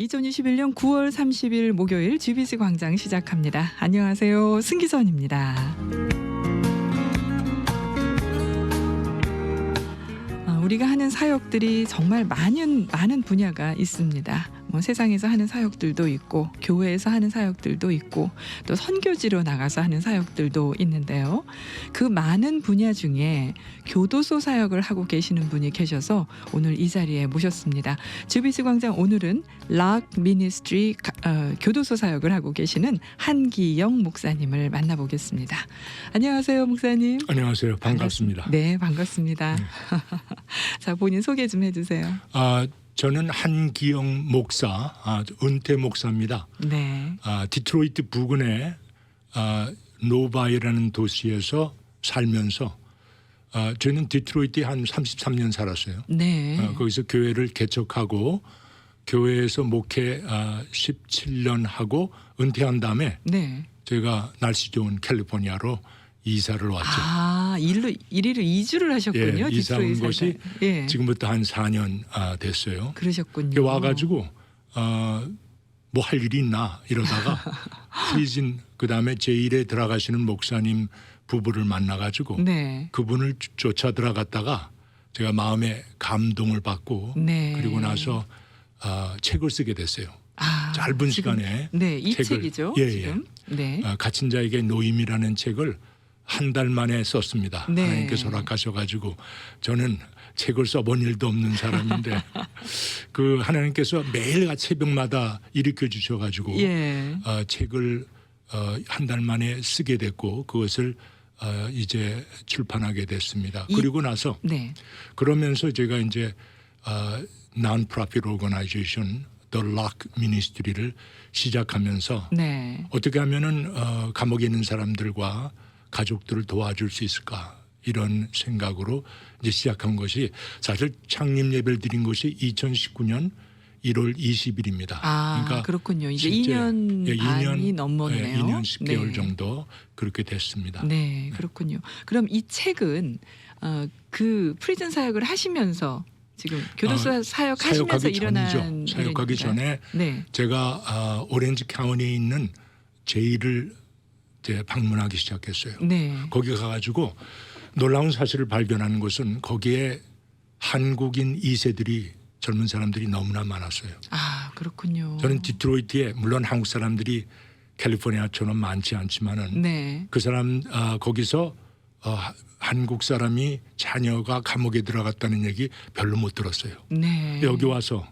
2021년 9월 30일 목요일 GBC 광장 시작합니다. 안녕하세요. 승기선입니다. 우리가 하는 사역들이 정말 많은 분야가 있습니다. 세상에서 하는 사역들도 있고 교회에서 하는 사역들도 있고 또 선교지로 나가서 하는 사역들도 있는데요. 그 많은 분야 중에 교도소 사역을 하고 계시는 분이 계셔서 오늘 이 자리에 모셨습니다. GBC 광장 오늘은 락 미니스트리 교도소 사역을 하고 계시는 한기영 목사님을 만나보겠습니다. 안녕하세요, 목사님. 안녕하세요. 반갑습니다. 네, 반갑습니다. 자, 본인 소개 좀 해주세요. 저는 한기영 목사, 은퇴 목사입니다. 네. 디트로이트 부근의 노바이라는 도시에서 살면서 저는 디트로이트에 한 33년 살았어요. 네. 거기서 교회를 개척하고 교회에서 목회 17년 하고 은퇴한 다음에 네. 제가 날씨 좋은 캘리포니아로 이사를 왔죠. 이리로 이주를 하셨군요. 예, 이사 온 것이 예. 지금부터 한 4년 됐어요. 그러셨군요. 와가지고 뭐 할 일이 있나 이러다가 후이진 그다음에 제1에 들어가시는 목사님 부부를 만나가지고 네. 그분을 쫓아 들어갔다가 제가 마음에 감동을 받고 네. 그리고 나서 책을 쓰게 됐어요. 짧은 시간에 네, 이 책을, 책이죠. 예, 지금. 네. 갇힌 자에게 노임이라는 책을 한 달 만에 썼습니다. 네. 하나님께서 허락하셔가지고 저는 책을 써본 일도 없는 사람인데 그 하나님께서 매일같이 새벽마다 일으켜 주셔가지고 예. 책을 한 달 만에 쓰게 됐고 그것을 이제 출판하게 됐습니다. 그리고 나서 네. 그러면서 제가 이제 Non-Profit Organization The Lock Ministry를 시작하면서 네. 어떻게 하면은 감옥에 있는 사람들과 가족들을 도와줄 수 있을까 이런 생각으로 이제 시작한 것이 사실 창립 예배를 드린 것이 2019년 1월 20일입니다. 그러니까 그렇군요. 이제 2년 반이 넘었네요. 2년 10개월 네. 정도 그렇게 됐습니다. 네, 그렇군요. 그럼 이 책은 그 프리즌 사역을 하시면서 지금 교도소 사역하시면서 일어난 사역하기 전에 네. 제가 오렌지 카운티에 있는 제일을 방문하기 시작했어요. 네. 거기 가가지고 놀라운 사실을 발견하는 것은 거기에 한국인 2세들이 젊은 사람들이 너무나 많았어요. 그렇군요. 저는 디트로이트에 물론 한국 사람들이 캘리포니아처럼 많지 않지만은 네. 그 사람 거기서 한국 사람이 자녀가 감옥에 들어갔다는 얘기 별로 못 들었어요. 네. 여기 와서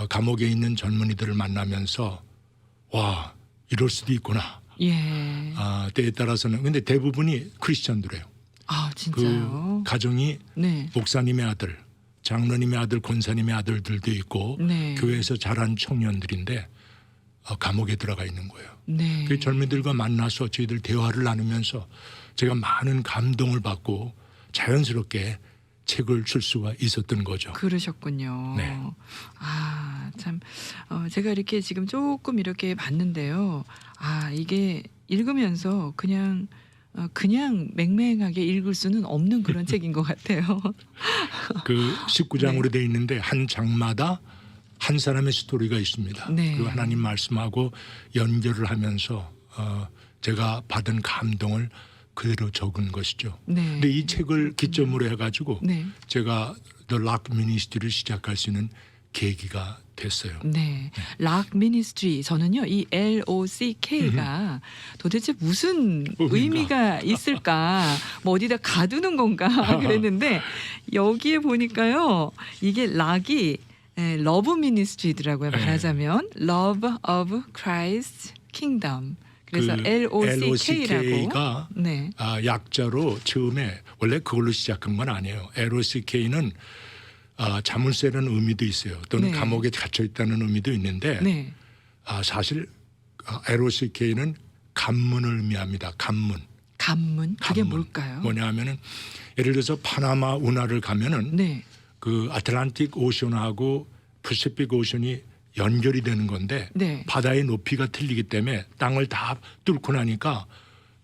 감옥에 있는 젊은이들을 만나면서 와 이럴 수도 있구나. 예. 때에 따라서는 근데 대부분이 크리스천들이에요. 진짜요? 그 가정이 네. 목사님의 아들, 장로님의 아들, 권사님의 아들들도 있고 네. 교회에서 자란 청년들인데 감옥에 들어가 있는 거예요. 네. 그 젊은이들과 만나서 저희들 대화를 나누면서 제가 많은 감동을 받고 자연스럽게 책을 쓸 수가 있었던 거죠. 그러셨군요. 네. 참 제가 이렇게 지금 조금 이렇게 봤는데요. 이게 읽으면서 그냥 맹맹하게 읽을 수는 없는 그런 책인 것 같아요. 그 19장으로 네. 돼 있는데 한 장마다 한 사람의 스토리가 있습니다. 네. 그 하나님 말씀하고 연결을 하면서 제가 받은 감동을 그대로 적은 것이죠. 네. 근데 이 책을 기점으로 해가지고 네. 제가 The Lock Ministry를 시작할 수 있는 계기가 됐어요. 네. 락 미니스트리 저는요 이 LOCK가 도대체 무슨 의미가 있을까 뭐 어디다 가두는 건가 그랬는데 여기에 보니까요 이게 락이 러브 미니스트리더라고요. 말하자면 Love of Christ Kingdom. 그래서 LOCK가 네. 약자로 처음에 원래 그걸로 시작한 건 아니에요. LOCK는 자물쇠라는 의미도 있어요. 또는 네. 감옥에 갇혀 있다는 의미도 있는데 네. 사실 LOCK는 간문을 의미합니다. 간문. 그게 뭘까요? 뭐냐 하면은 예를 들어서 파나마 운하를 가면은 네. 그 아틀란틱 오션하고 퍼시픽 오션이 연결이 되는 건데 네. 바다의 높이가 틀리기 때문에 땅을 다 뚫고 나니까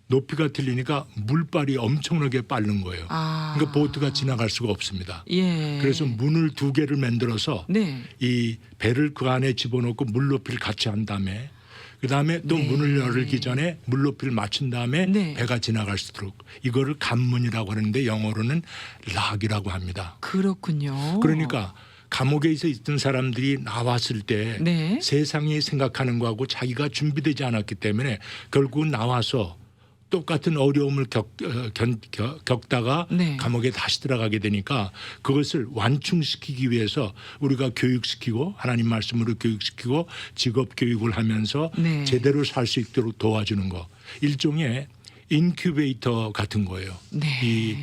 높이가 틀리니까 물발이 엄청나게 빠른 거예요. 그러니까 보트가 지나갈 수가 없습니다. 예. 그래서 문을 2개를 만들어서 네. 이 배를 그 안에 집어넣고 물 높이를 같이 한 다음에 그다음에 또 네. 문을 열기 전에 물 높이를 맞춘 다음에 네. 배가 지나갈 수 있도록 이거를 관문이라고 하는데 영어로는 락이라고 합니다. 그렇군요. 그러니까 감옥에서 있던 사람들이 나왔을 때 네. 세상이 생각하는 거하고 자기가 준비되지 않았기 때문에 결국 나와서 똑같은 어려움을 겪다가 네. 감옥에 다시 들어가게 되니까 그것을 완충시키기 위해서 우리가 교육시키고 하나님 말씀으로 교육시키고 직업 교육을 하면서 네. 제대로 살 수 있도록 도와주는 거 일종의 인큐베이터 같은 거예요. 네. 이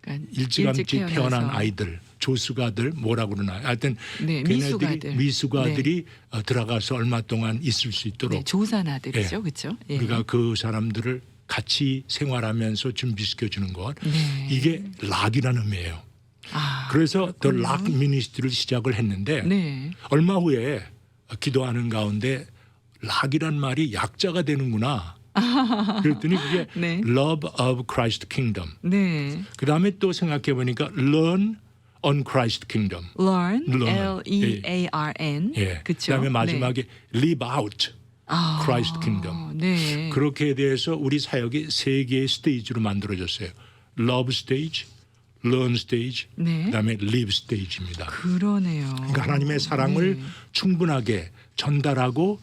그러니까 일찌감치 일찍 태어난 태어나서. 아이들 조수가들 뭐라고 그러나 하여튼 네, 걔네들이 미숙아들. 미숙아들이 들어가서 얼마 동안 있을 수 있도록 네, 조산아들이죠, 예. 그렇죠? 예. 우리가 그 사람들을 같이 생활하면서 준비시켜 주는 것 네. 이게 락이라는 의미예요. 그래서 더 락 미니스트리를 시작을 했는데 네. 얼마 후에 기도하는 가운데 락이란 말이 약자가 되는구나. 그랬더니 그게 네. Love of Christ Kingdom. 네. 그 다음에 또 생각해 보니까 Learn on Christ Kingdom. Learn, Learn. L-E-A-R-N. 예. 그렇죠. 그다음에 마지막에 Live out Christ Kingdom. 네. 그렇게 대해서 우리 사역이 3개의 스테이지로 만들어졌어요. Love stage, Learn stage, 네. 그다음에 Live stage입니다. 그러네요. 그러니까 하나님의 사랑을 네. 충분하게 전달하고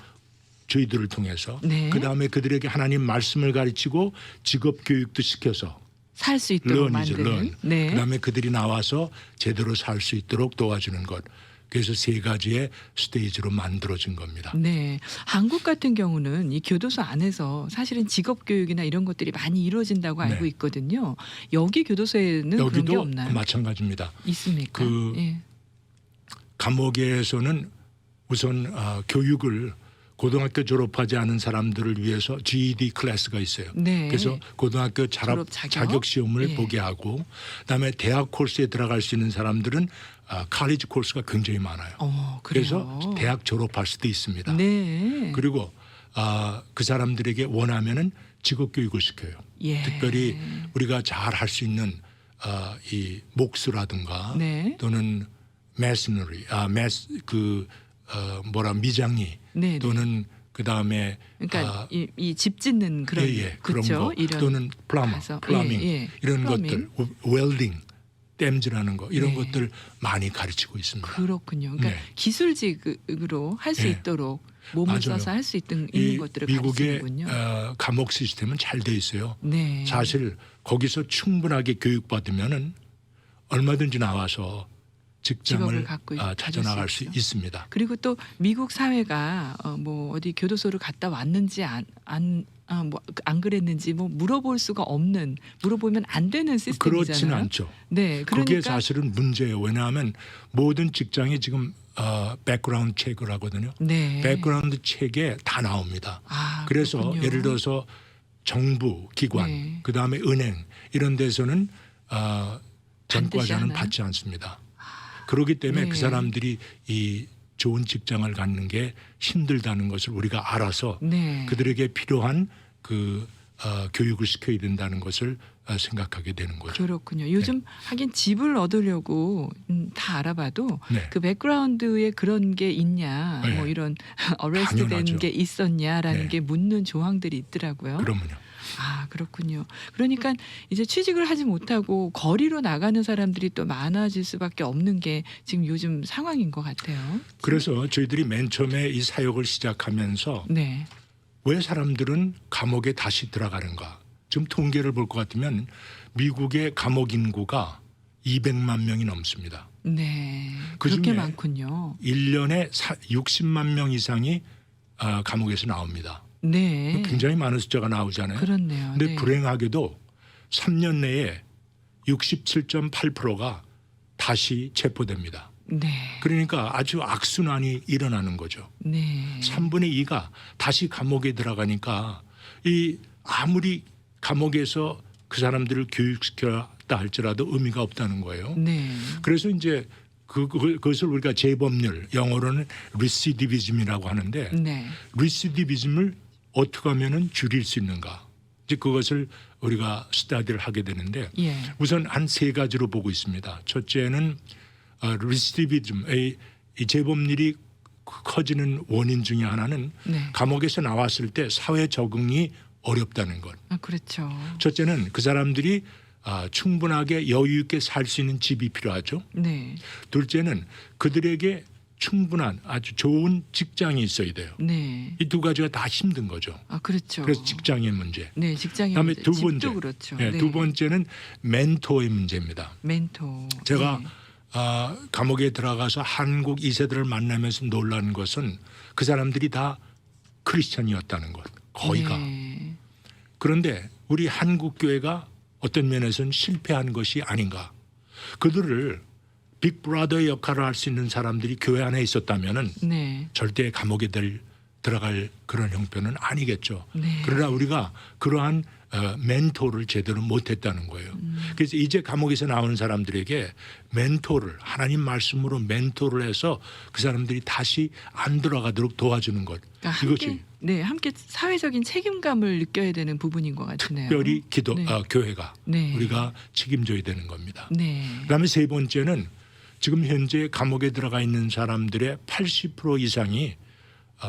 저희들을 통해서 네. 그다음에 그들에게 하나님 말씀을 가르치고 직업 교육도 시켜서 살 수 있도록 learn이죠, 만드는. learn. 네. 그다음에 그들이 나와서 제대로 살 수 있도록 도와주는 것. 그래서 3가지의 스테이지로 만들어진 겁니다. 네. 한국 같은 경우는 이 교도소 안에서 사실은 직업 교육이나 이런 것들이 많이 이루어진다고 알고 네. 있거든요. 여기 교도소에는 그런 게 여기도 없나요? 마찬가지입니다. 있습니까? 그 예. 감옥에서는 우선 교육을 고등학교 졸업하지 않은 사람들을 위해서 GED 클래스가 있어요. 네. 그래서 고등학교 졸업 자격 시험을 예. 보게 하고 그다음에 대학 코스에 들어갈 수 있는 사람들은 칼리지 코스가 굉장히 많아요. 그래요. 그래서 대학 졸업할 수도 있습니다. 네. 그리고 그 사람들에게 원하면은 직업 교육을 시켜요. 예. 특별히 우리가 잘 할 수 있는 이 목수라든가 네. 또는 메스너리, 미장이 네. 또는 그 다음에 그러니까 이 집 짓는 그런 그런 그쵸? 거 이런 또는 가서. 플라밍 예. 이런 플러밍. 것들, 웰딩, 땜질하는 거 이런 네. 것들 많이 가르치고 있습니다. 그렇군요. 그러니까 네. 기술직으로 할 수 네. 있도록 몸을 맞아요. 써서 할 수 있는 이 것들을 미국의 가르치는군요. 감옥 시스템은 잘 돼 있어요. 네. 사실 거기서 충분하게 교육받으면은 얼마든지 나와서 직장을 직업을 갖고 찾아 나갈 수 있죠. 있습니다. 그리고 또 미국 사회가 어디 교도소를 갔다 왔는지 안 그랬는지 물어볼 수가 없는 물어보면 안 되는 시스템이잖아요. 그렇지는 않죠. 네, 그러니까 그게 사실은 문제예요. 왜냐하면 모든 직장이 지금 백그라운드 체크를 하거든요. 네. 백그라운드 체크에 다 나옵니다. 그래서 그렇군요. 예를 들어서 정부 기관, 네. 그다음에 은행 이런 데서는 전과자는 않아요? 받지 않습니다. 그렇기 때문에 네. 그 사람들이 이 좋은 직장을 갖는 게 힘들다는 것을 우리가 알아서 네. 그들에게 필요한 교육을 시켜야 된다는 것을 생각하게 되는 거죠. 그렇군요. 요즘 하긴 집을 얻으려고 다 알아봐도 네. 그 백그라운드에 그런 게 있냐, 네. 이런 어레스트 된 당연하죠. 게 있었냐라는 네. 게 묻는 조항들이 있더라고요. 그러면요. 그렇군요. 그러니까 이제 취직을 하지 못하고 거리로 나가는 사람들이 또 많아질 수밖에 없는 게 지금 요즘 상황인 것 같아요. 그래서 저희들이 맨 처음에 이 사역을 시작하면서 네. 왜 사람들은 감옥에 다시 들어가는가? 지금 통계를 볼 것 같으면 미국의 감옥 인구가 200만 명이 넘습니다. 네. 그중에 그렇게 많군요. 1년에 60만 명 이상이 감옥에서 나옵니다. 네. 굉장히 많은 숫자가 나오잖아요. 그렇네요. 근데 네. 불행하게도 3년 내에 67.8%가 다시 체포됩니다. 네. 그러니까 아주 악순환이 일어나는 거죠. 네. 3분의 2가 다시 감옥에 들어가니까 아무리 감옥에서 그 사람들을 교육시켰다 할지라도 의미가 없다는 거예요. 네. 그래서 이제 그것을 우리가 재범률, 영어로는 리시디비즘이라고 하는데 네. 리시디비즘을 어떻게 하면은 줄일 수 있는가? 이제 그것을 우리가 스터디를 하게 되는데 예. 우선 한 세 가지로 보고 있습니다. 첫째는 리시디비즘, 이 재범률이 커지는 원인 중에 하나는 네. 감옥에서 나왔을 때 사회 적응이 어렵다는 것. 아, 그렇죠. 첫째는 그 사람들이 충분하게 여유 있게 살 수 있는 집이 필요하죠. 네. 둘째는 그들에게 충분한 아주 좋은 직장이 있어야 돼요. 네. 이 두 가지가 다 힘든 거죠. 아, 그렇죠. 그래서 직장의 문제. 네, 직장의 그다음에 문제. 두 번째, 집도 그렇죠. 네, 네. 두 번째는 멘토의 문제입니다. 멘토. 제가 네. 감옥에 들어가서 한국 2세들을 만나면서 놀란 것은 그 사람들이 다 크리스천이었다는 것. 거의가. 네. 그런데 우리 한국 교회가 어떤 면에서는 실패한 것이 아닌가. 그들을 빅브라더의 역할을 할 수 있는 사람들이 교회 안에 있었다면은 네. 절대 감옥에 들어갈 그런 형편은 아니겠죠. 네. 그러나 우리가 그러한 멘토를 제대로 못했다는 거예요. 그래서 이제 감옥에서 나오는 사람들에게 멘토를 하나님 말씀으로 멘토를 해서 그 사람들이 다시 안 들어가도록 도와주는 것. 그러니까 이것이 함께 사회적인 책임감을 느껴야 되는 부분인 것 같으네요. 특별히 네. 교회가 네. 우리가 책임져야 되는 겁니다. 네. 그다음에 세 번째는 지금 현재 감옥에 들어가 있는 사람들의 80% 이상이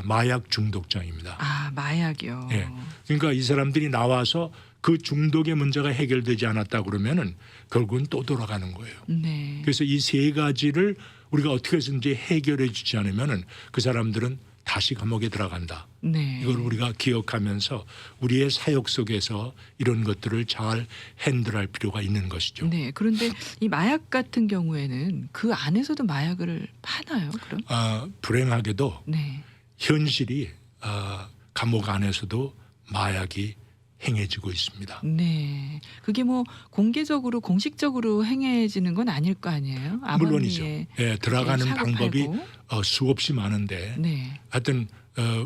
마약 중독자입니다. 아, 마약이요. 예. 그러니까 이 사람들이 나와서 그 중독의 문제가 해결되지 않았다 그러면은 결국은 또 돌아가는 거예요. 네. 그래서 이 세 가지를 우리가 어떻게 해서든지 해결해 주지 않으면은 그 사람들은 다시 감옥에 들어간다. 네. 이걸 우리가 기억하면서 우리의 사역 속에서 이런 것들을 잘 핸들할 필요가 있는 것이죠. 네. 그런데 이 마약 같은 경우에는 그 안에서도 마약을 파나요? 그럼? 불행하게도 네. 현실이 감옥 안에서도 마약이 행해지고 있습니다. 네. 그게 뭐 공개적으로 공식적으로 행해지는 건 아닐 거 아니에요? 물론이죠. 아버님의 예, 들어가는 사고 방법이 팔고. 수없이 많은데 네. 하여튼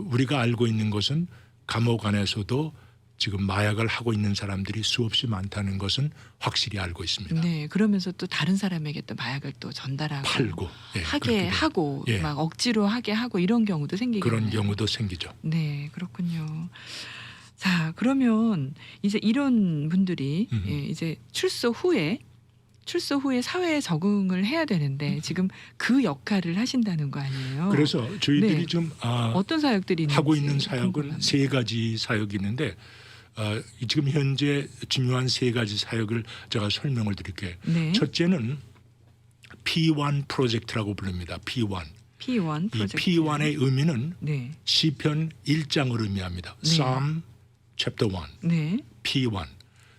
우리가 알고 있는 것은 감옥 안에서도 지금 마약을 하고 있는 사람들이 수없이 많다는 것은 확실히 알고 있습니다. 네. 그러면서 또 다른 사람에게 또 마약을 또 전달하고 팔고 예, 하게 그렇게 돼요. 하고 예. 막 억지로 하게 하고 이런 경우도 생기겠네요. 그런 경우도 생기죠. 네, 그렇군요. 자, 그러면 이제 이런 분들이 이제 출소 후에 사회에 적응을 해야 되는데 지금 그 역할을 하신다는 거 아니에요? 그래서 저희들이 네. 좀 어떤 사역들이 있는지 하고 있는 사역은 궁금합니다. 세 가지 사역이 있는데 지금 현재 중요한 세 가지 사역을 제가 설명을 드릴게요. 네. 첫째는 P1 프로젝트라고 부릅니다. P1. P1 이 프로젝트. P1의 의미는 네. 시편 1장을 의미합니다. 네. Psalm chapter 1. 네. P1.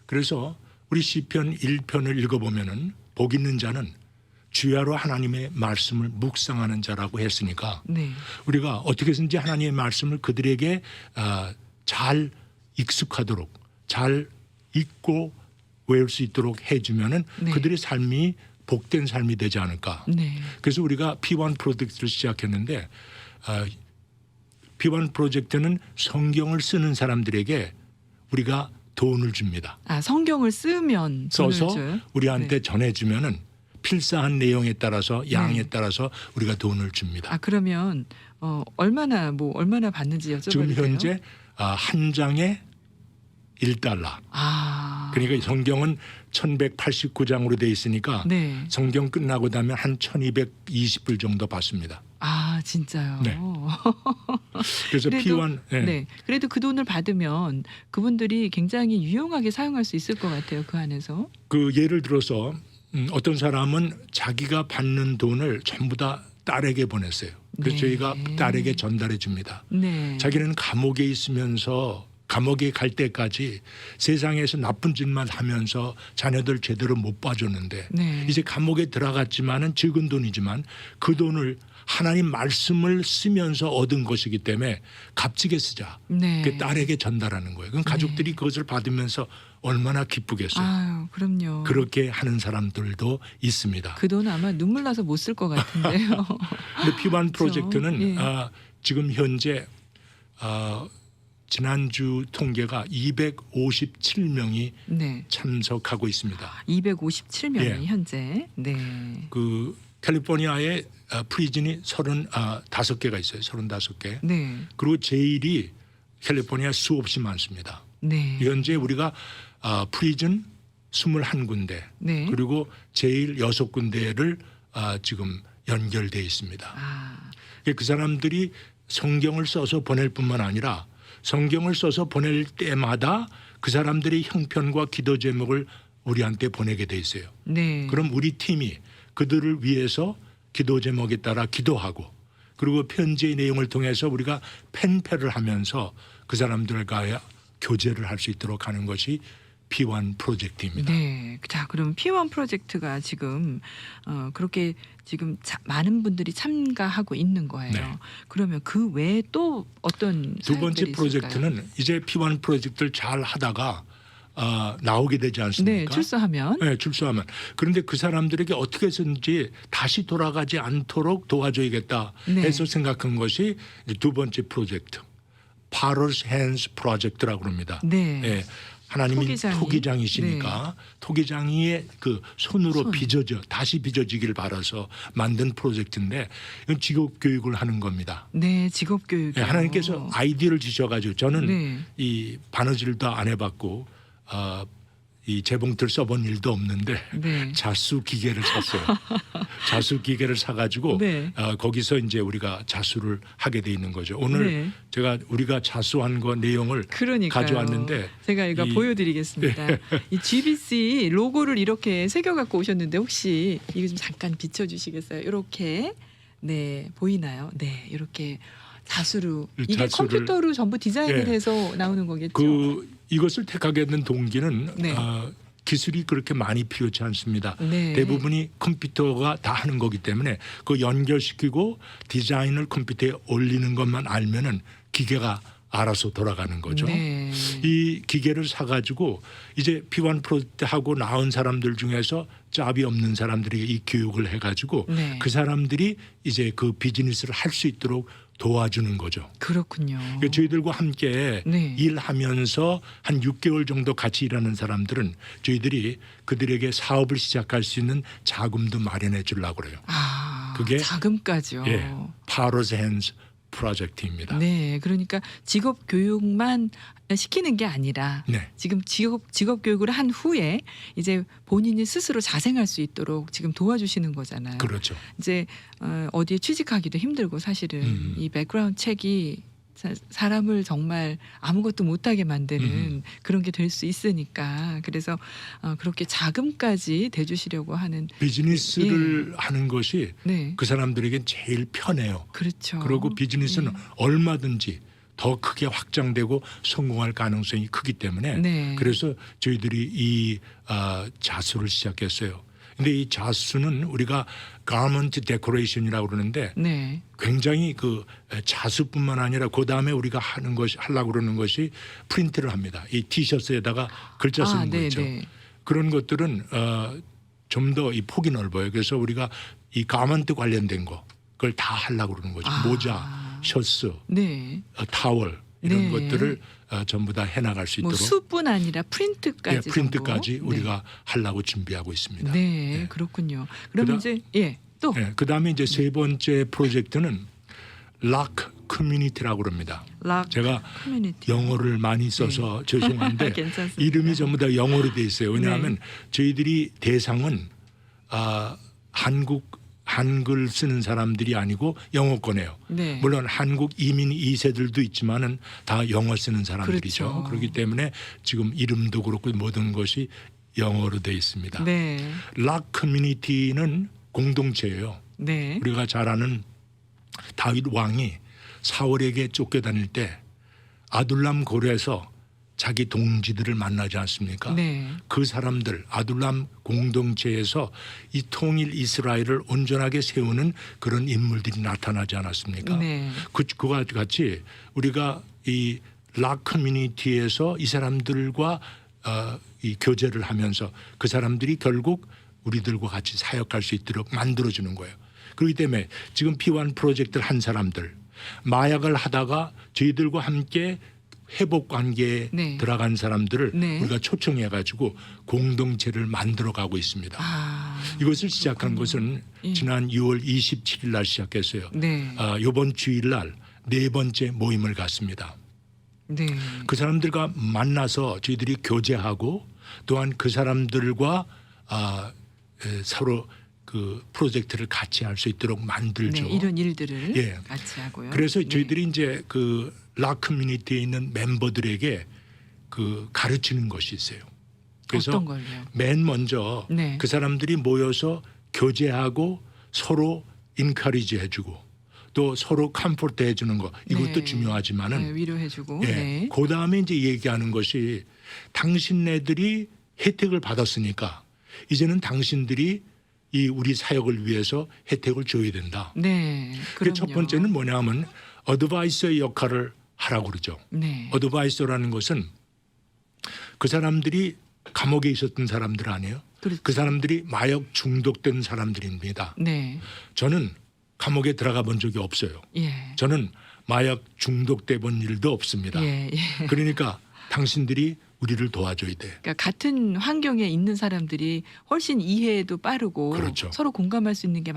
그래서 우리 시편 1편을 읽어보면은 복 있는 자는 주야로 하나님의 말씀을 묵상하는 자라고 했으니까 네. 우리가 어떻게 해서든지 하나님의 말씀을 그들에게 잘 익숙하도록 잘 읽고 외울 수 있도록 해주면은 네. 그들의 삶이 복된 삶이 되지 않을까. 네. 그래서 우리가 P1 프로젝트를 시작했는데 P1 프로젝트는 성경을 쓰는 사람들에게 우리가 돈을 줍니다. 아, 성경을 쓰면 돈을 써서 줘요? 우리한테 네. 전해주면은 필사한 내용에 따라서 양에 네. 따라서 우리가 돈을 줍니다. 아, 그러면 얼마나 받는지 여쭤봐도 지금 돼요? 현재 한 장에 $1. 아. 그러니까 성경은 1189장으로 돼 있으니까 네. 성경 끝나고 나면 한 1220불 정도 받습니다. 아, 진짜요? 네. 그래서 그래도, P1 네. 그래도 그 돈을 받으면 그분들이 굉장히 유용하게 사용할 수 있을 것 같아요. 그 안에서. 그 예를 들어서 어떤 사람은 자기가 받는 돈을 전부 다 딸에게 보냈어요. 그래서 네. 저희가 딸에게 전달해 줍니다. 네. 자기는 감옥에 있으면서 감옥에 갈 때까지 세상에서 나쁜 짓만 하면서 자녀들 제대로 못 봐줬는데 네. 이제 감옥에 들어갔지만은 적은 돈이지만 그 돈을 하나님 말씀을 쓰면서 얻은 것이기 때문에 값지게 쓰자. 네. 그 딸에게 전달하는 거예요. 그럼 가족들이 그것을 받으면서 얼마나 기쁘겠어요. 아유, 그럼요. 그렇게 하는 사람들도 있습니다. 그 돈 아마 눈물 나서 못 쓸 것 같은데요. 근데 P1 프로젝트는 예. 지금 현재 지난주 통계가 257명이 네. 참석하고 있습니다. 257명이 예. 현재. 네. 그 캘리포니아에 프리즌이 35개가 있어요. 35개. 네. 그리고 제일이 캘리포니아 수없이 많습니다. 네. 현재 우리가 프리즌 21군데 네. 그리고 제일 6군데를 지금 연결돼 있습니다. 아, 그 사람들이 성경을 써서 보낼 뿐만 아니라 성경을 써서 보낼 때마다 그 사람들의 형편과 기도 제목을 우리한테 보내게 돼 있어요. 네. 그럼 우리 팀이 그들을 위해서 기도 제목에 따라 기도하고 그리고 편지의 내용을 통해서 우리가 펜패를 하면서 그 사람들과 교제를 할 수 있도록 하는 것이 P1 프로젝트입니다. 네. 자, 그럼 P1 프로젝트가 지금 그렇게 지금 많은 분들이 참가하고 있는 거예요. 네. 그러면 그 외에 또 어떤 두 번째 사역들이 프로젝트는 있을까요? 이제 P1 프로젝트를 잘 하다가 나오게 되지 네, 않습니까? 출소하면 네, 출소하면. 그런데 그 사람들에게 어떻게 해서든지 다시 돌아가지 않도록 도와줘야겠다 네. 해서 생각한 것이 이제 두 번째 프로젝트. Potter's Hands 프로젝트라고 합니다. 네. 예, 하나님이 토기장이. 토기장이시니까 토기장이의 그 손으로 손. 다시 빚어지길 바라서 만든 프로젝트인데 이건 직업 교육을 하는 겁니다. 네, 직업 교육. 예, 하나님께서 아이디어를 주셔가지고 저는 네. 이 바느질도 안 해봤고 이 재봉틀 써본 일도 없는데 네. 자수 기계를 샀어요. 자수 기계를 사가지고 네. 거기서 이제 우리가 자수를 하게 돼 있는 거죠. 오늘 네. 제가 우리가 자수한 거 내용을 그러니까요. 가져왔는데 제가 이거 보여드리겠습니다. 이 GBC 로고를 이렇게 새겨 갖고 오셨는데 혹시 이거 좀 잠깐 비춰주시겠어요? 이렇게 네 보이나요? 네 이렇게 자수로 이게 자수를- 컴퓨터로 전부 디자인을 예. 해서 나오는 거겠죠? 이것을 택하게 된 동기는 네. 기술이 그렇게 많이 필요치 않습니다. 네. 대부분이 컴퓨터가 다 하는 거기 때문에 그 연결시키고 디자인을 컴퓨터에 올리는 것만 알면은 기계가 알아서 돌아가는 거죠. 네. 이 기계를 사가지고 이제 P1 프로젝트 하고 나온 사람들 중에서 짭이 없는 사람들에게 이 교육을 해가지고 네. 그 사람들이 이제 그 비즈니스를 할 수 있도록 도와주는 거죠. 그렇군요. 그러니까 저희들과 함께 네. 일하면서 한 6개월 정도 같이 일하는 사람들은 저희들이 그들에게 사업을 시작할 수 있는 자금도 마련해 주려고 그래요. 그게 자금까지요. 예, Potter's Hands 프로젝트입니다. 네, 그러니까 직업 교육만 시키는 게 아니라 네. 지금 직업 교육을 한 후에 이제 본인이 스스로 자생할 수 있도록 지금 도와주시는 거잖아요. 그렇죠. 이제 어디에 취직하기도 힘들고 사실은 이 백그라운드 책이 사람을 정말 아무것도 못하게 만드는 그런 게 될 수 있으니까 그래서 그렇게 자금까지 대주시려고 하는 비즈니스를 하는 것이 네, 그 사람들에겐 제일 편해요. 그렇죠. 그리고 비즈니스는 얼마든지 더 크게 확장되고 성공할 가능성이 크기 때문에 네. 그래서 저희들이 이 자수를 시작했어요. 근데 이 자수는 우리가 가먼트 데코레이션이라고 그러는데 네, 굉장히 그 자수뿐만 아니라 그 다음에 우리가 하려고 그러는 것이 프린트를 합니다. 이 티셔츠에다가 글자 쓰는 거 네, 있죠. 네. 그런 것들은 좀 더 이 폭이 넓어요. 그래서 우리가 이 가먼트 관련된 거 그걸 다 하려고 그러는 거죠. 모자, 셔츠, 네. 타월 이런 네. 것들을 전부 다 해나갈 수 뭐 있도록 수뿐 아니라 프린트까지 예, 프린트까지 전부. 우리가 하려고 준비하고 있습니다. 네, 네. 그렇군요. 그럼 이제 또 예, 그다음에 이제 세 번째 프로젝트는 락 커뮤니티라고 그럽니다. 락 제가 커뮤니티. 영어를 많이 써서 죄송한데 괜찮습니다. 이름이 전부 다 영어로 돼 있어요. 왜냐하면 저희들이 대상은 한글 쓰는 사람들이 아니고 영어권이에요. 네. 물론 한국 이민 2세들도 있지만은 다 영어 쓰는 사람들이죠. 그렇죠. 그렇기 때문에 지금 이름도 그렇고 모든 것이 영어로 돼 있습니다. 네. 락 커뮤니티는 공동체예요. 네. 우리가 잘 아는 다윗 왕이 사울에게 쫓겨다닐 때 아둘람 고려에서 자기 동지들을 만나지 않습니까? 네. 그 사람들 아둘람 공동체에서 이 통일 이스라엘을 온전하게 세우는 그런 인물들이 나타나지 않았습니까? 네. 그와 같이 우리가 이 락 커뮤니티에서 이 사람들과 이 교제를 하면서 그 사람들이 결국 우리들과 같이 사역할 수 있도록 만들어주는 거예요. 그렇기 때문에 지금 P1 프로젝트를 한 사람들 마약을 하다가 저희들과 함께 회복 관계에 네. 들어간 사람들을 네. 우리가 초청해 가지고 공동체를 만들어 가고 있습니다. 이것을 시작한 것은 지난 6월 27일 날 시작했어요. 네. 이번 주일 날 네 번째 모임을 갖습니다. 네. 그 사람들과 만나서 저희들이 교제하고 또한 그 사람들과 서로 그 프로젝트를 같이 할 수 있도록 만들죠. 네, 이런 일들을 예. 같이 하고요. 그래서 네. 저희들이 이제 그 락 커뮤니티에 있는 멤버들에게 그 가르치는 것이 있어요. 그래서 어떤 걸요? 맨 먼저 네. 그 사람들이 모여서 교제하고 서로 인카리지 해주고 또 서로 컴포트 해주는 거 이것도 네. 중요하지만은 네, 위로해주고. 예, 네. 그 다음에 이제 얘기하는 것이 당신네들이 혜택을 받았으니까 이제는 당신들이 이 우리 사역을 위해서 혜택을 줘야 된다. 네. 그 첫 그럼요. 번째는 뭐냐면 어드바이서의 역할을 하라고 그러죠. 네. 어드바이서라는 것은 그 사람들이 감옥에 있었던 사람들 아니에요. 그렇죠. 그 사람들이 마약 중독된 사람들입니다. 네. 저는 감옥에 들어가 본 적이 없어요. 예. 저는 마약 중독돼 본 일도 없습니다. 예. 예. 그러니까 당신들이 우리를 도와줘야 돼. 그러니까 같은 환경에 있는 사람들이 훨씬 이해도 빠르고 그렇죠. 서로 공감할 수 있는 게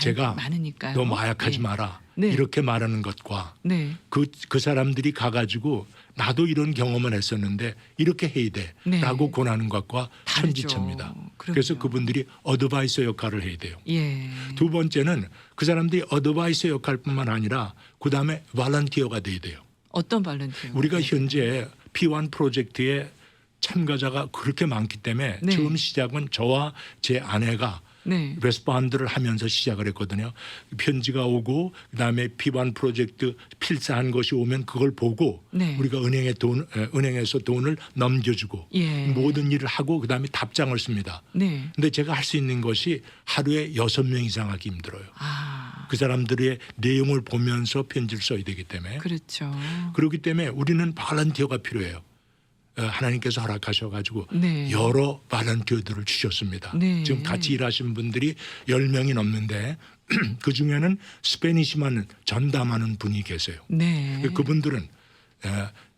제가 많으니까요. 너 마약하지 예. 마라. 네. 이렇게 말하는 것과 네. 그 사람들이 가가지고 나도 이런 경험을 했었는데 이렇게 해야 네. 돼라고 권하는 것과 다르죠. 천지차입니다. 그럼요. 그래서 그분들이 어드바이서 역할을 해야 돼요. 예. 두 번째는 그 사람들이 어드바이서 역할뿐만 아니라 그다음에 발런티어가 돼야 돼요. 어떤 발런티어? 우리가 네. 현재 P1 프로젝트에 참가자가 그렇게 많기 때문에 네. 처음 시작은 저와 제 아내가 네. 레스폰드를 하면서 시작을 했거든요. 편지가 오고 그다음에 P1 프로젝트 필사한 것이 오면 그걸 보고 네. 우리가 은행에서 돈을 넘겨주고 예. 모든 일을 하고 그다음에 답장을 씁니다. 네. 근데 제가 할 수 있는 것이 하루에 6명 이상 하기 힘들어요. 아. 그 사람들의 내용을 보면서 편지를 써야 되기 때문에 그렇죠. 그렇기 때문에 우리는 발런티어가 필요해요. 하나님께서 허락하셔가지고 네. 여러 발런티어들을 주셨습니다. 네. 지금 같이 일하시는 분들이 10명이 넘는데 그 중에는 스페니시만 전담하는 분이 계세요. 네. 그분들은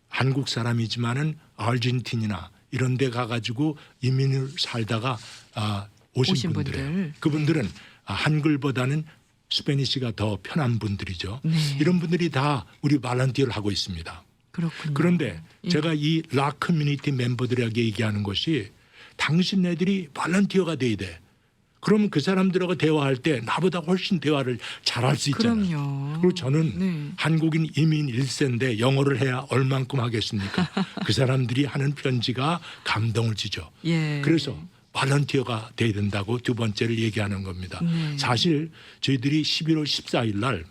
한국 사람이지만은 아르헨티나 이런 데 가가지고 이민을 살다가 오신 분들이에요. 분들. 그분들은 한글보다는 스페니시가 더 편한 분들이죠. 네. 이런 분들이 다 우리 발런티어를 하고 있습니다. 그렇군요. 그런데 예. 제가 이 락 커뮤니티 멤버들에게 얘기하는 것이 당신네들이 발런티어가 돼야 돼. 그러면 그 사람들하고 대화할 때 나보다 훨씬 대화를 잘할 수 있잖아요. 그럼요. 그리고 저는 네. 한국인 이민 1세인데 영어를 해야 얼만큼 하겠습니까? 그 사람들이 하는 편지가 감동을 주죠. 예. 그래서 발런티어가 돼야 된다고 두 번째를 얘기하는 겁니다. 네. 사실 저희들이 11월 14일 날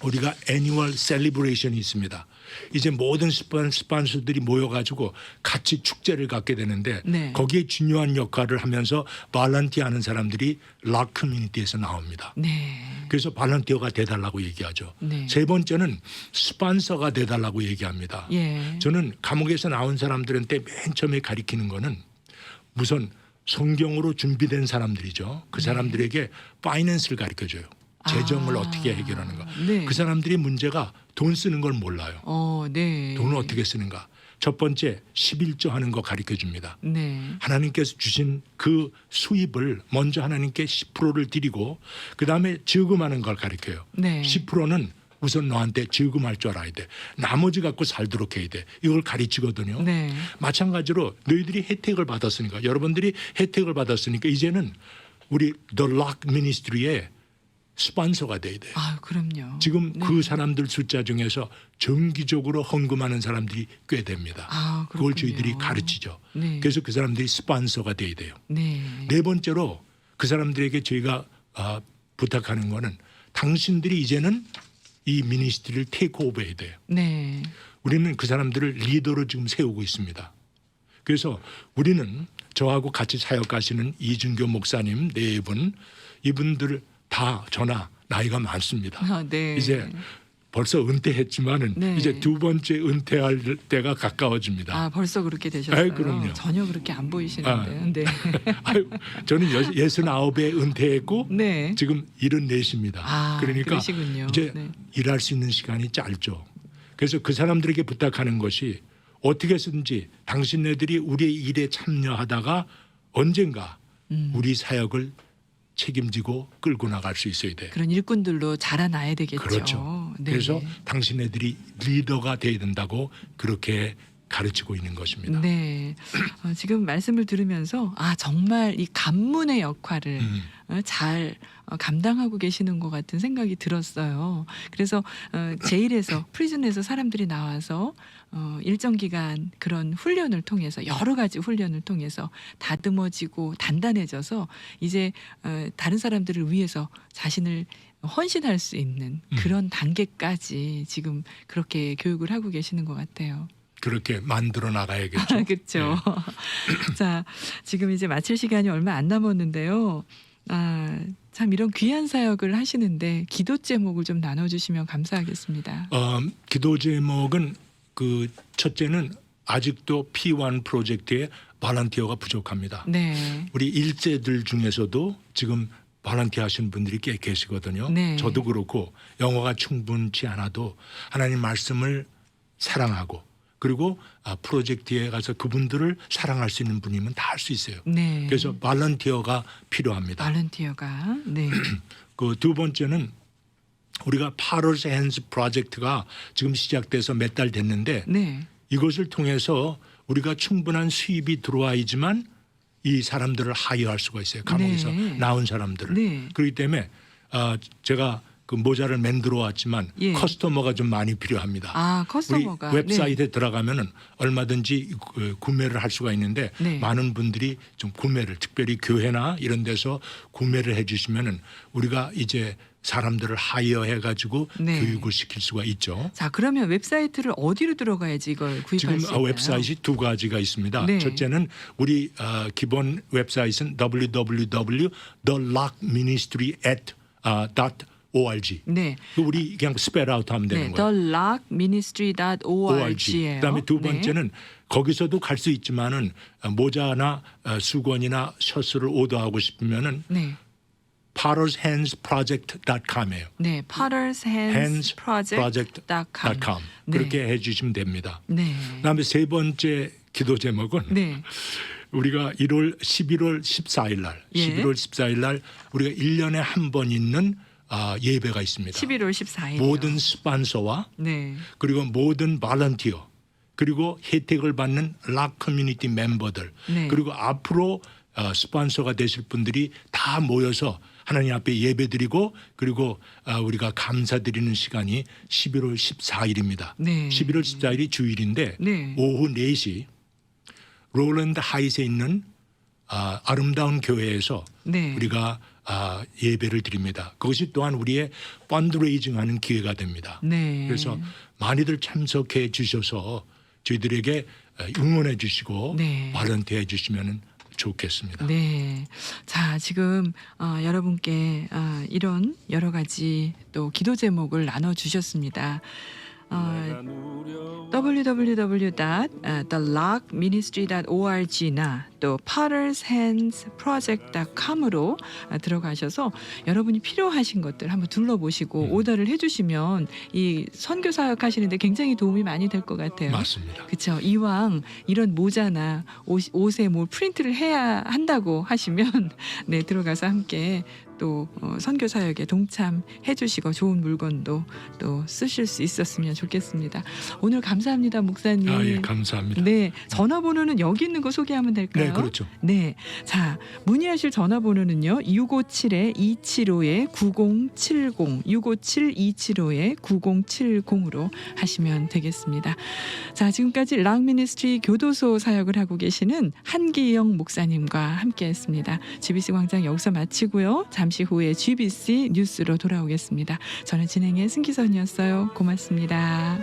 우리가 애니멀 셀리브레이션이 있습니다. 이제 모든 스폰서들이 모여가지고 같이 축제를 갖게 되는데 네. 거기에 중요한 역할을 하면서 발런티어하는 사람들이 락 커뮤니티에서 나옵니다. 네. 그래서 발런티어가 돼달라고 얘기하죠. 네. 세 번째는 스폰서가 돼달라고 얘기합니다. 예. 저는 감옥에서 나온 사람들한테 맨 처음에 가리키는 거는 우선 성경으로 준비된 사람들이죠. 그 사람들에게 파이낸스를 가르쳐줘요. 재정을 어떻게 해결하는가. 네. 그 사람들의 문제가 돈 쓰는 걸 몰라요. 네. 돈을 어떻게 쓰는가. 첫 번째 11조 하는 거 가르쳐 줍니다. 네. 하나님께서 주신 그 수입을 먼저 하나님께 10%를 드리고 그다음에 저금하는 걸 가르쳐요. 네. 10%는 우선 너한테 저금할 줄 알아야 돼. 나머지 갖고 살도록 해야 돼. 이걸 가르치거든요. 네. 마찬가지로 너희들이 혜택을 받았으니까 여러분들이 혜택을 받았으니까 이제는 우리 The Lock Ministry에 스폰서가 돼야 돼요. 아, 그럼요. 지금 네. 그 사람들 숫자 중에서 정기적으로 헌금하는 사람들이 꽤 됩니다. 아, 그걸 그렇군요. 저희들이 가르치죠. 네. 그래서 그 사람들이 스폰서가 돼야 돼요. 네. 네 번째로 그 사람들에게 저희가 부탁하는 거는 당신들이 이제는 이 미니스트리를 테이크오버 해야 돼요. 네. 우리는 그 사람들을 리더로 지금 세우고 있습니다. 그래서 우리는 저하고 같이 사역하시는 이준교 목사님 네 분, 이분들 다 저나 나이가 많습니다. 아, 네. 이제 벌써 은퇴했지만은 네. 이제 두 번째 은퇴할 때가 가까워집니다. 아, 벌써 그렇게 되셨어요? 아이, 그럼요. 전혀 그렇게 안 보이시는데요. 네. 아유, 저는 69에 은퇴했고 네. 지금 74입니다. 아, 그러니까 그러시군요. 이제 네. 일할 수 있는 시간이 짧죠. 그래서 그 사람들에게 부탁하는 것이 어떻게 해서든지 당신네들이 우리의 일에 참여하다가 언젠가 우리 사역을 책임지고 끌고 나갈 수 있어야 돼. 그런 일꾼들로 자라나야 되겠죠. 그렇죠. 네. 그래서 당신네들이 리더가 돼야 된다고 그렇게 가르치고 있는 것입니다. 네. 지금 말씀을 들으면서 정말 이 간문의 역할을 잘 감당하고 계시는 것 같은 생각이 들었어요. 그래서 제일에서 프리즌에서 사람들이 나와서 일정 기간 그런 훈련을 통해서 여러 가지 훈련을 통해서 다듬어지고 단단해져서 이제 다른 사람들을 위해서 자신을 헌신할 수 있는 그런 단계까지 지금 그렇게 교육을 하고 계시는 것 같아요. 그렇게 만들어 나가야겠죠. 그렇죠. 자, 지금 이제 마칠 시간이 얼마 안 남았는데요. 참 이런 귀한 사역을 하시는데 기도 제목을 좀 나눠주시면 감사하겠습니다. 기도 제목은 그 첫째는 아직도 P1 프로젝트에 발런티어가 부족합니다. 네. 우리 일제들 중에서도 지금 발런티어 하시는 분들이 꽤 계시거든요. 네. 저도 그렇고 영어가 충분치 않아도 하나님 말씀을 사랑하고 그리고 프로젝트에 가서 그분들을 사랑할 수 있는 분이면 다 할 수 있어요. 네. 그래서 발런티어가 필요합니다. 발런티어가 네. 그 두 번째는 우리가 Potter's Hands 프로젝트가 지금 시작돼서 몇 달 됐는데 네. 이것을 통해서 우리가 충분한 수입이 들어와야지만 이 사람들을 하이어할 수가 있어요. 감옥에서 네. 나온 사람들을. 네. 그렇기 때문에 제가 그 모자를 만들어 왔지만 예. 커스터머가 좀 많이 필요합니다. 커스터머가 우리 웹사이트에 들어가면은 얼마든지 구매를 할 수가 있는데 네. 많은 분들이 좀 구매를 특별히 교회나 이런 데서 구매를 해주시면은 우리가 이제 사람들을 하이어해 가지고 네. 교육을 시킬 수가 있죠. 자, 그러면 웹사이트를 어디로 들어가야지 이걸 구입할 지금 수 있나요? 웹사이트이 두 가지가 있습니다. 네. 첫째는 우리 기본 웹사이트는 www.thelockministry.org. 네. 우리 그냥 스펠 아웃 하면 되는 네. 거예요. thelockministry.org예요. 그다음에 두 번째는 거기서도 갈 수 있지만은 모자나 수건이나 셔츠를 오더하고 싶으면은 네. pottershandsproject.com이에요. 네. pottershandsproject.com. 네. 그렇게 해주시면 됩니다. 네. 그다음에 세 번째 기도 제목은 네. 우리가 11월 14일 날, 예. 11월 14일 날 우리가 1년에 한 번 있는 예배가 있습니다. 11월 14일. 모든 스폰서와 네. 그리고 모든 발런티어 그리고 혜택을 받는 락 커뮤니티 멤버들 네. 그리고 앞으로 스폰서가 되실 분들이 다 모여서 하나님 앞에 예배드리고 그리고 우리가 감사드리는 시간이 11월 14일입니다. 네. 11월 14일이 주일인데 네. 오후 4시 롤랜드 하이트에 있는 아름다운 교회에서 네. 우리가 예배를 드립니다. 그것이 또한 우리의 펀드레이징하는 기회가 됩니다. 네. 그래서 많이들 참석해 주셔서 저희들에게 응원해 주시고 네. 발런티어 해 주시면 좋겠습니다. 네. 자, 지금 여러분께 이런 여러 가지 또 기도 제목을 나눠 주셨습니다. www.thelockministry.org나 또 pottershandsproject.com으로 들어가셔서 여러분이 필요하신 것들 한번 둘러보시고 오더를 해주시면 이 선교 사역 하시는데 굉장히 도움이 많이 될 것 같아요. 맞습니다. 그렇죠. 이왕 이런 모자나 옷에 뭐 프린트를 해야 한다고 하시면 네, 들어가서 함께 또 선교 사역에 동참해 주시고 좋은 물건도 또 쓰실 수 있었으면 좋겠습니다. 오늘 감사합니다, 목사님. 예, 감사합니다. 네, 전화번호는 여기 있는 거 소개하면 될까요? 네, 그렇죠. 네, 자 문의하실 전화번호는요 657-275-9070 657-275-9070으로 하시면 되겠습니다. 자, 지금까지 락미니스트리 교도소 사역을 하고 계시는 한기영 목사님과 함께했습니다. GBC 광장 여기서 마치고요. 잠시 후에 GBC 뉴스로 돌아오겠습니다. 저는 진행의 승기선이었어요. 고맙습니다.